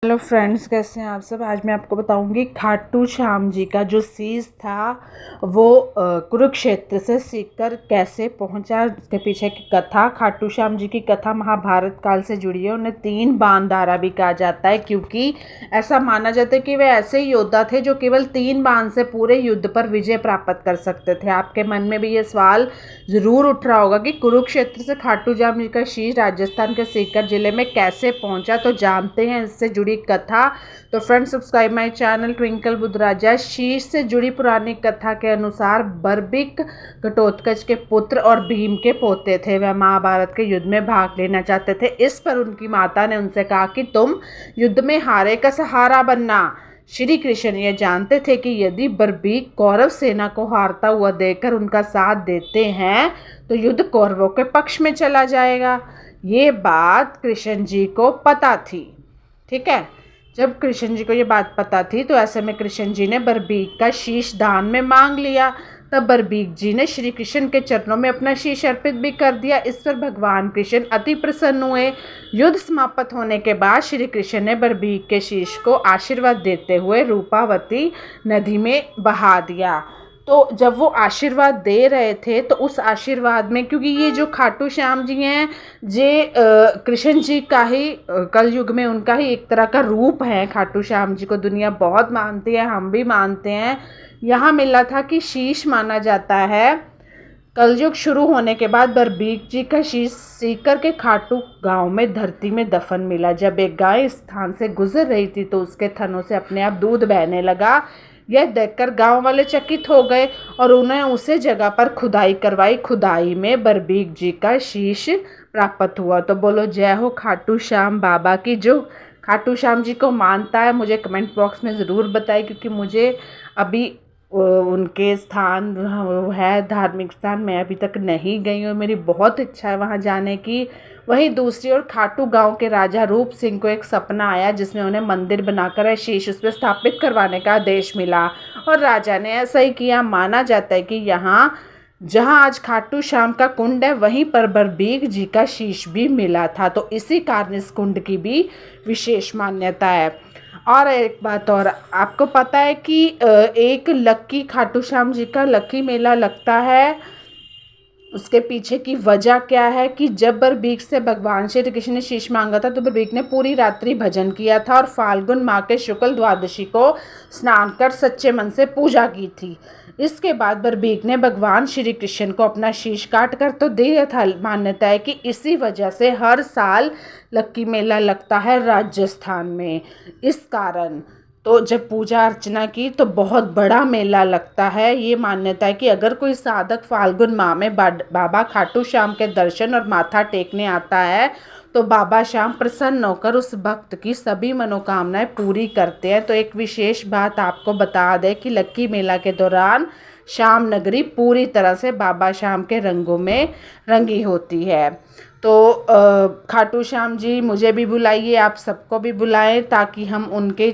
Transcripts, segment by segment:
Hello friends, कैसे हैं आप सब। आज मैं आपको बताऊंगी खाटू श्याम जी का जो शीश था वो कुरुक्षेत्र से सीकर कैसे पहुंचा। उसके पीछे की कथा, खाटू श्याम जी की कथा महाभारत काल से जुड़ी है। उन्हें 3 बाणधारा भी कहा जाता है क्योंकि ऐसा माना जाता है कि वे ऐसे योद्धा थे जो केवल 3 बाण से पूरे युद्ध पर विजय प्राप्त कर सकते थे। आपके मन में भी ये सवाल ज़रूर उठ रहा होगा कि कुरुक्षेत्र से खाटू श्याम जी का शीश राजस्थान के सीकर जिले में कैसे पहुंचा। तो जानते हैं इससे जुड़ी कथा। तो friends, subscribe my channel Twinkle Buddhraja. शीश से जुड़ी पुरानी कथा के अनुसार बर्बिक घटोत्कच के पुत्र और भीम के पोते थे। वह महाभारत के युद्ध में भाग लेना चाहते थे। इस पर उनकी माता ने उनसे कहा कि तुम युद्ध में हारे का सहारा बनना। श्री कृष्ण ये जानते थे कि यदि बर्बिक कौरव सेना को हारता हुआ देखकर उनका साथ देते हैं तो युद्ध कौरवों के पक्ष में चला जाएगा। ये बात कृष्ण जी को पता थी। ठीक है, जब कृष्ण जी को ये बात पता थी तो ऐसे में कृष्ण जी ने बर्बिक का शीश दान में मांग लिया। तब बर्बिक जी ने श्री कृष्ण के चरणों में अपना शीश अर्पित भी कर दिया। इस पर भगवान कृष्ण अति प्रसन्न हुए। युद्ध समाप्त होने के बाद श्री कृष्ण ने बर्बिक के शीश को आशीर्वाद देते हुए रूपावती नदी में बहा दिया। तो जब वो आशीर्वाद दे रहे थे तो उस आशीर्वाद में, क्योंकि ये जो खाटू श्याम जी हैं जे कृष्ण जी का ही कलयुग में उनका ही एक तरह का रूप है। खाटू श्याम जी को दुनिया बहुत मानती है, हम भी मानते हैं। यहाँ मिला था कि शीश माना जाता है कलयुग शुरू होने के बाद बर्बिक जी का शीश सीकर के खाटू गांव में धरती में दफन मिला। जब एक गाय इस स्थान से गुजर रही थी तो उसके थनों से अपने आप दूध बहने लगा। यह देखकर गांव वाले चकित हो गए और उन्हें उसी जगह पर खुदाई करवाई। खुदाई में बर्बिक जी का शीश प्राप्त हुआ। तो बोलो जय हो खाटू श्याम बाबा की। जो खाटू श्याम जी को मानता है मुझे कमेंट बॉक्स में ज़रूर बताए, क्योंकि मुझे अभी उनके स्थान है धार्मिक स्थान, मैं अभी तक नहीं गई हूँ। मेरी बहुत इच्छा है वहाँ जाने की। वहीं दूसरी ओर खाटू गांव के राजा रूप सिंह को एक सपना आया जिसमें उन्हें मंदिर बनाकर शीश उस पर स्थापित करवाने का आदेश मिला और राजा ने ऐसा ही किया। माना जाता है कि यहाँ जहाँ आज खाटू श्याम का कुंड है वहीं पर बर्बिक जी का शीश भी मिला था। तो इसी कारण इस कुंड की भी विशेष मान्यता है। और एक बात और, आपको पता है कि एक लक्की खाटू श्याम जी का लक्की मेला लगता है। उसके पीछे की वजह क्या है कि जब बर्बिक से भगवान श्री कृष्ण ने शीश मांगा था तो बर्बिक ने पूरी रात्रि भजन किया था और फाल्गुन माह के शुक्ल द्वादशी को स्नान कर सच्चे मन से पूजा की थी। इसके बाद बर्बिक ने भगवान श्री कृष्ण को अपना शीश काट कर तो दिया था। मान्यता है कि इसी वजह से हर साल लक्की मेला लगता है राजस्थान में। इस कारण तो जब पूजा अर्चना की तो बहुत बड़ा मेला लगता है। ये मान्यता है कि अगर कोई साधक फाल्गुन माह में बाबा खाटू श्याम के दर्शन और माथा टेकने आता है तो बाबा श्याम प्रसन्न होकर उस भक्त की सभी मनोकामनाएं पूरी करते हैं। तो एक विशेष बात आपको बता दें कि लक्की मेला के दौरान श्याम नगरी पूरी तरह से बाबा श्याम के रंगों में रंगी होती है। तो खाटू श्याम जी मुझे भी बुलाइए, आप सबको भी बुलाएं ताकि हम उनके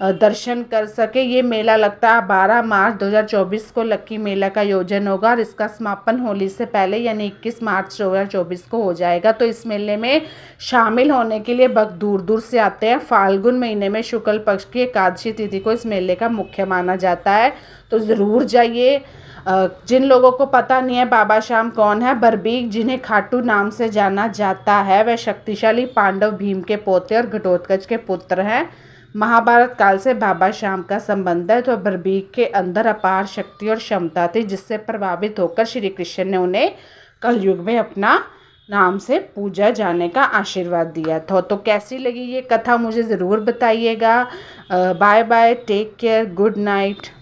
दर्शन कर सके। ये मेला लगता है 12 मार्च 2024 को लक्की मेला का आयोजन होगा और इसका समापन होली से पहले यानी 21 मार्च 2024 को हो जाएगा। तो इस मेले में शामिल होने के लिए भक्त दूर दूर से आते हैं। फाल्गुन महीने में शुक्ल पक्ष की एकादशी तिथि को इस मेले का मुख्य माना जाता है। तो ज़रूर जाइए। जिन लोगों को पता नहीं है बाबा श्याम कौन है, बर्बिक जिन्हें खाटू नाम से जाना जाता है, वह शक्तिशाली पांडव भीम के पोते और घटोत्कच के पुत्र हैं। महाभारत काल से बाबा श्याम का संबंध है। तो बर्बिक के अंदर अपार शक्ति और क्षमता थी जिससे प्रभावित होकर श्री कृष्ण ने उन्हें कलयुग में अपना नाम से पूजा जाने का आशीर्वाद दिया था। तो कैसी लगी ये कथा मुझे ज़रूर बताइएगा। Bye bye, take care, good night.